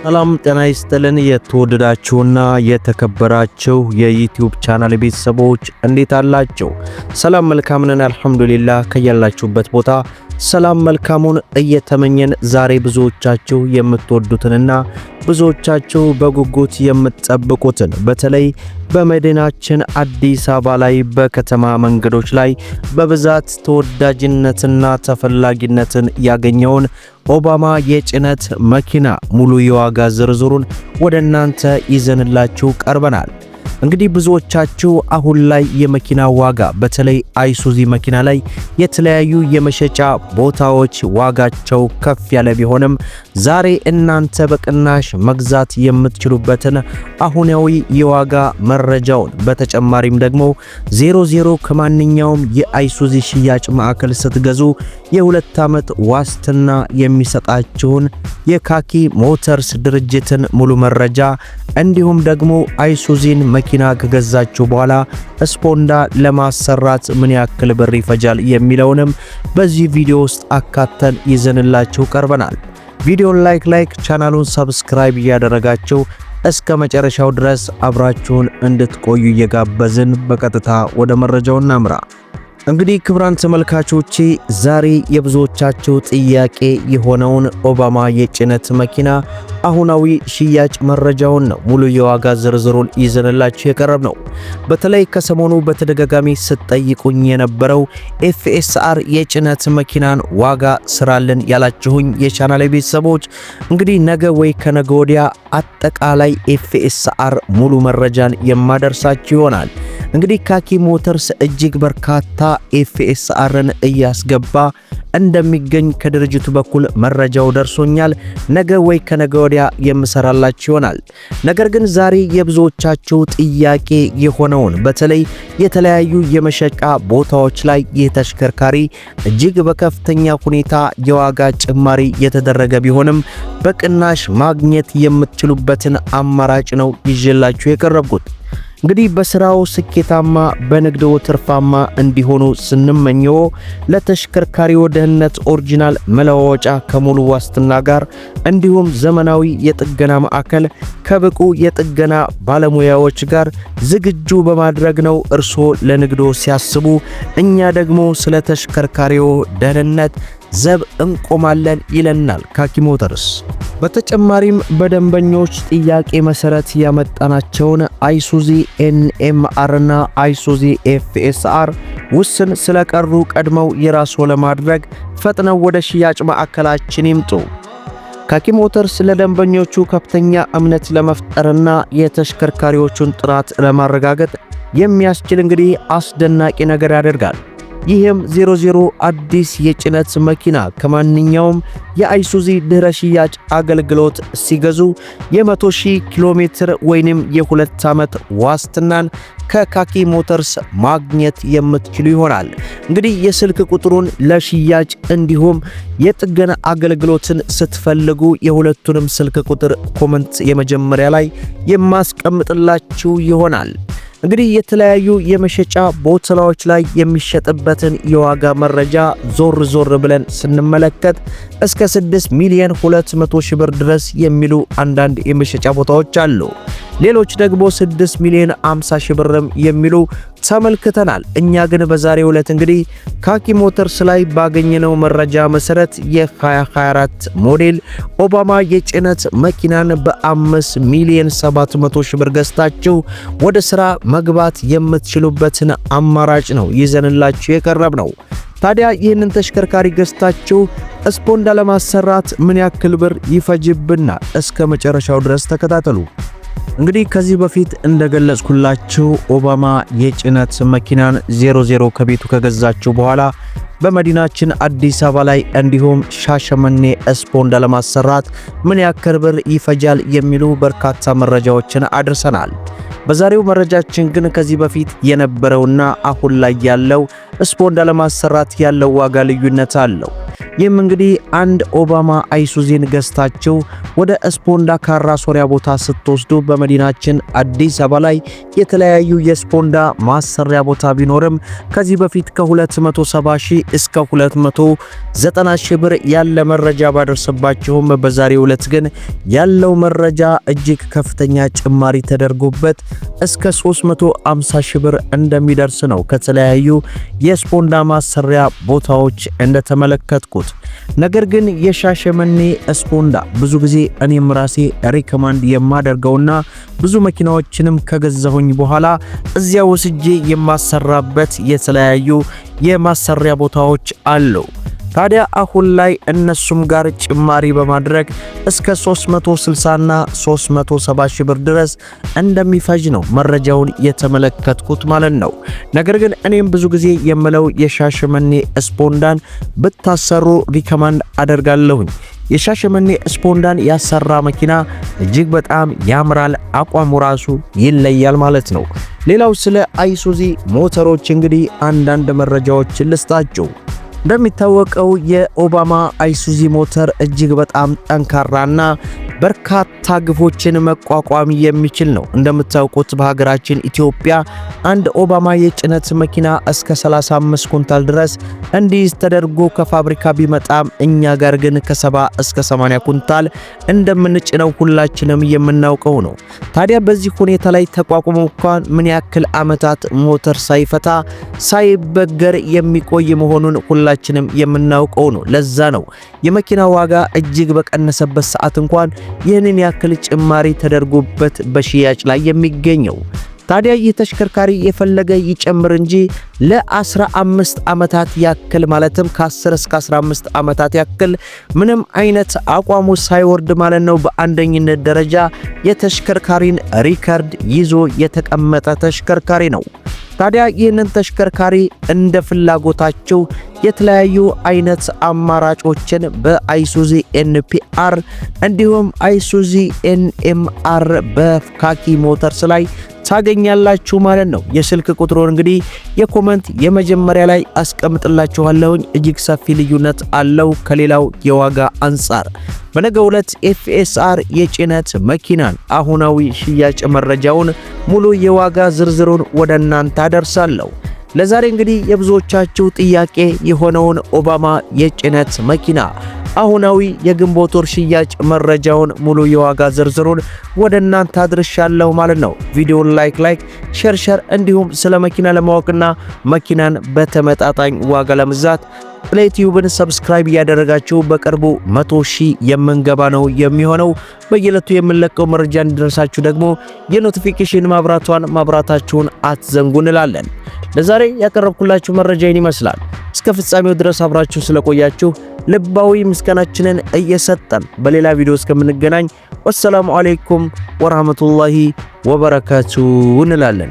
ሰላም ጤና ይስጥልን የተወደዳችሁና የተከበራችሁ የዩቲዩብ ቻናል ቤተሰቦች እንዴት አላችሁ? ሰላም መልካም ነን አልহামዱሊላህ። ከያላችሁበት ቦታ ሰላም መልካሙን እየተመኘን ዛሬ ብዙዎቻችሁ የምትወዱትንና ብዙዎቻችሁ በጉጉት የምትጠብቁትን በተለይ በመዲናችን አዲስ አበባ ላይ በከተማ መንገዶች ላይ በብዛት ተወዳጅነትና ተፈላጊነትን ያገኘውን ኦባማ የጭነት መኪና ሙሉ የዋጋ ዝርዝሩን ወደናንተ ይዘንላችሁ ቀርበናል። እንግዲህ ብዙዎቻችሁ አሁን ላይ የመኪና ዋጋ በተለይ አይሱዚ መኪና ላይ የተለያዩ የመሸጫ ቦታዎች ዋጋቸው ከፍ ያለ ቢሆንም ዛሬ እናንተ በቅናሽ መግዛት የምትችሉበትን አሁናዊ የዋጋ መረጃውን በተጨማሪም ደግሞ 00 ከማንኛውም የአይሱዚ ሽያጭ ማዕከል ስትገዙ የ2 ዓመት ዋስትና የሚሰጣችሁን የካኪ ሞተርስ ድርጅትን ሙሉ መረጃ እንዲሁም ደግሞ አይሱዚን መኪና ከገዛችሁ በኋላ ስፖንዳ ለማሰራት ምን ያክል ብር ይፈጃል የሚለውንም በዚህ ቪዲዮ ውስጥ አካተን ይዘንላችሁ ቀርበናል። ቪዲዮን ላይክ ቻናሉን ሰብስክራይብ ያደረጋችሁ እስከ መጨረሻው ድረስ አብራችሁን እንድትቆዩ እየጋበዝን በቀጥታ ወደ መረጃው እናምራ። እንግዲህ ክብራን ተመልካቾቼ ዛሬ የብዙዎቻችሁ ጥያቄ የሆነውን ኦባማ የጭነት መኪና አሁናዊ ሽያጭ መረጃውን ነው ሙሉ የዋጋ ዝርዝሩን ይዘንላችሁ የቀረብ ነው። በተለይ ከሰሞኑ በተደጋጋሚ ስትጠይቁኝ የነበረው ኤፍኤስአር የጭነት መኪናን ዋጋ ስራልን ያላችሁኝ የቻናሌ ቤተሰቦች እንግዲህ ነገ ወይ ከነገ ወዲያ አጠቃላይ ኤፍኤስአር ሙሉ መረጃን የማደርሳችሁ ይሆናል። እንግዲህ ካኪ ሞተርስ እጅግ በርካታ ኤፍኤስአርን እያስገባ እንደሚገኝ ከድርጅቱ በኩል መረጃው ደርሶኛል። ነገ ወይ ከነገ ወዲያ የምሰራላችሁ ይሆናል። ነገር ግን ዛሬ የብዙዎቻችሁ ጥያቄ የሆነውን በተለይ የተለያዩ የመሸጫ ቦታዎች ላይ የተሽከርካሪ እጅግ በከፍተኛ ሁኔታ የዋጋ ጭማሪ የተደረገ ቢሆንም በቅናሽ ማግኘት የምትችሉበትን አማራጭ ነው ይዤላችሁ የቀረብኩት። እንግዲህ በስራው ስኬታማ በንግዱ ትርፋማ እንዲሆኑ ስንመኘው ለተሽከርካሪው ደህንነት ኦሪጂናል መለዋወጫ ከሙሉ ዋስትና ጋር እንዲሁም ዘመናዊ የጥገና ማዕከል ከብቁ የጥገና ባለሙያዎች ጋር ዝግጁ በማድረግ ነው እርስዎ ለንግዶ ሲያስቡ እኛ ደግሞ ስለ ተሽከርካሪው ደህንነት ዘብ እንቆማለን ይለናል ካኪ ሞተርስ። በተጨማሪም በደንበኞች ጥያቄ መሰረት ያመጣናቸውን አይሱዚ ኤንኤምአር እና አይሱዚ ኤፍኤስአር ውስን ስለቀሩ ቀድመው የራስዎ ለማድረግ ፈጥነው ወደ ሽያጭ ማዕከላችን ይምጡ። ካኪ ሞተርስ ለደንበኞቹ ከፍተኛ እምነት ለመፍጠርና የተሽከርካሪዎቹን ጥራት ለማረጋገጥ የሚያስችል እንግዲህ አስደናቂ ነገር ያደርጋል። ይህም 00 አዲስ የጭነት መኪና ከማንኛውም የአይሱዚ ድህረ ሽያጭ አገልግሎት ሲገዙ የ100,000 ኪሎ ሜትር ወይንም የ2 ዓመት ዋስትናን ከካኪ ሞተርስ ማግኘት የምትችሉ ይሆናል። እንግዲህ የስልክ ቁጥሩን ለሽያጭ እንዲሁም የጥገና አገልግሎትን ስትፈልጉ የሁለቱንም ስልክ ቁጥር ኮሜንት የመጀመሪያ ላይ የማስቀምጥላችሁ ይሆናል። እንግዲህ የተለያዩ የመሸጫ ቦታዎች ላይ የሚሸጥበትን የዋጋ መረጃ ዞር ብለን ስንመለከት እስከ 6,200,000 ብር ድረስ የሚሉ አንዳንድ የመሸጫ ቦታዎች አሉ። ሌሎች ደግሞ 6,50,000 ብርም የሚሉ ተመልክተናል። እኛ ግን በዛሬው ዕለት እንግዲህ ካኪ ሞተርስ ላይ ባገኘነው መረጃ መሰረት የ2024 ሞዴል ኦባማ የጭነት መኪናን በ5,700,000 ብር ገዝታችሁ ወደ ስራ መግባት የምትችሉበትን አማራጭ ነው ይዘንላችሁ የቀረብ ነው። ታዲያ ይህንን ተሽከርካሪ ገዝታችሁ ስፖንዳ ለማሰራት ምን ያክል ብር ይፈጅብናል? እስከ መጨረሻው ድረስ ተከታተሉ። እንግዲህ ከዚህ በፊት እንደገለጽኩላችሁ ኦባማ የጭነት መኪናን 00 ከቤቱ ከገዛችሁ በኋላ በመዲናችን አዲስ አበባ ላይ እንዲሁም ሻሸመኔ ስፖንዳ ለማሰራት ምን ያክል ብር ይፈጃል የሚሉ በርካታ መረጃዎችን አድርሰናል። በዛሬው መረጃችን ግን ከዚህ በፊት የነበረውና አሁን ላይ ያለው ስፖንዳ ለማሰራት ያለው ዋጋ ልዩነት አለው። ይህም እንግዲህ አንድ ኦባማ አይሱዚን ገዝታችሁ ወደ ስፖንዳ ካራ ሶሪያ ቦታ ስትወስዱ በመዲናችን አዲስ አበባ ላይ የተለያዩ የስፖንዳ ማሰሪያ ቦታ ቢኖርም ከዚህ በፊት ከ270 ሺህ እስከ 290 ሺህ ብር ያለ መረጃ ባደረሰባችሁም በዛሬው ዕለት ግን ያለው መረጃ እጅግ ከፍተኛ ጭማሪ ተደርጎበት እስከ 350 ሺህ ብር እንደሚደርስ ነው ከተለያዩ የስፖንዳ ማሰሪያ ቦታዎች እንደተመለከትኩት። ነገር ግን የሻሸመኔ ስፖንዳ ብዙ ጊዜ እኔም ራሴ ሪከማንድ የማደርገውና ብዙ መኪናዎችንም ከገዛሁኝ በኋላ እዚያ ወስጄ የማሰራበት የተለያዩ የማሰሪያ ቦታዎች አሉ። ታዲያ አሁን ላይ እነሱም ጋር ጭማሪ በማድረግ እስከ 360 እና 370 ሺህ ብር ድረስ እንደሚፈጅ ነው መረጃውን የተመለከትኩት ማለት ነው። ነገር ግን እኔም ብዙ ጊዜ የምለው የሻሸመኔ ስፖንዳን ብታሰሩ ሪከማንድ አደርጋለሁኝ። የሻሸመኔ ስፖንዳን ያሰራ መኪና እጅግ በጣም ያምራል፣ አቋሙ ራሱ ይለያል ማለት ነው። ሌላው ስለ አይሱዚ ሞተሮች እንግዲህ አንዳንድ መረጃዎችን ልስጣችሁ። እንደሚታወቀው የኦባማ አይሱዚ ሞተር እጅግ በጣም ጠንካራና በርካታ ግፎችን መቋቋም የሚችል ነው። እንደምታውቁት በሀገራችን ኢትዮጵያ አንድ ኦባማ የጭነት መኪና እስከ 35 ኩንታል ድረስ እንዲይዝ ተደርጎ ከፋብሪካ ቢመጣም እኛ ጋር ግን ከ70 እስከ 80 ኩንታል እንደምንጭነው ሁላችንም የምናውቀው ነው። ታዲያ በዚህ ሁኔታ ላይ ተቋቁሞ እንኳን ምን ያክል ዓመታት ሞተር ሳይፈታ ሳይበገር የሚቆይ መሆኑን ሁላችንም የምናውቀው ነው። ለዛ ነው የመኪና ዋጋ እጅግ በቀነሰበት ሰዓት እንኳን ይህንን ያክል ጭማሪ ተደርጎበት በሽያጭ ላይ የሚገኘው። ታዲያ ይህ ተሽከርካሪ የፈለገ ይጨምር እንጂ ለ15 ዓመታት ያክል ማለትም ከ10 እስከ 15 ዓመታት ያክል ምንም አይነት አቋሙ ሳይወርድ ማለት ነው በአንደኝነት ደረጃ የተሽከርካሪን ሪከርድ ይዞ የተቀመጠ ተሽከርካሪ ነው። ታዲያ ይህንን ተሽከርካሪ እንደ ፍላጎታቸው የተለያዩ አይነት አማራጮችን በአይሱዚ ኤንፒአር እንዲሁም አይሱዚ ኤንኤምአር በካኪ ሞተርስ ላይ ታገኛላችሁ ማለት ነው። የስልክ ቁጥሩን እንግዲህ የኮሜንት የመጀመሪያ ላይ አስቀምጥላችኋለሁኝ። እጅግ ሰፊ ልዩነት አለው ከሌላው የዋጋ አንጻር። በነገው ዕለት ኤፍኤስአር የጭነት መኪናን አሁናዊ ሽያጭ መረጃውን ሙሉ የዋጋ ዝርዝሩን ወደ እናንተ አደርሳለሁ። ለዛሬ እንግዲህ የብዙዎቻችሁ ጥያቄ የሆነውን ኦባማ የጭነት መኪና አሁናዊ የግንቦት ወር ሽያጭ መረጃውን ሙሉ የዋጋ ዝርዝሩን ወደ እናንተ አድርሻለሁ ማለት ነው። ቪዲዮውን ላይክ ሼር እንዲሁም ስለ መኪና ለማወቅና መኪናን በተመጣጣኝ ዋጋ ለመግዛት ዩቲዩብን ሰብስክራይብ ያደረጋችሁ በቅርቡ 100,000 የምንገባ ነው የሚሆነው። በየዕለቱ የምንለቀው መረጃ እንዲደርሳችሁ ደግሞ የኖቲፊኬሽን ማብራታችሁን አትዘንጉ እንላለን። ለዛሬ ያቀረብኩላችሁ መረጃ ይህን ይመስላል። እስከ ፍጻሜው ድረስ አብራችሁ ስለቆያችሁ ልባዊ ምስጋናችንን እየሰጠን በሌላ ቪዲዮ እስከምንገናኝ ወሰላሙ አለይኩም ወራህመቱላሂ ወበረካቱ እንላለን።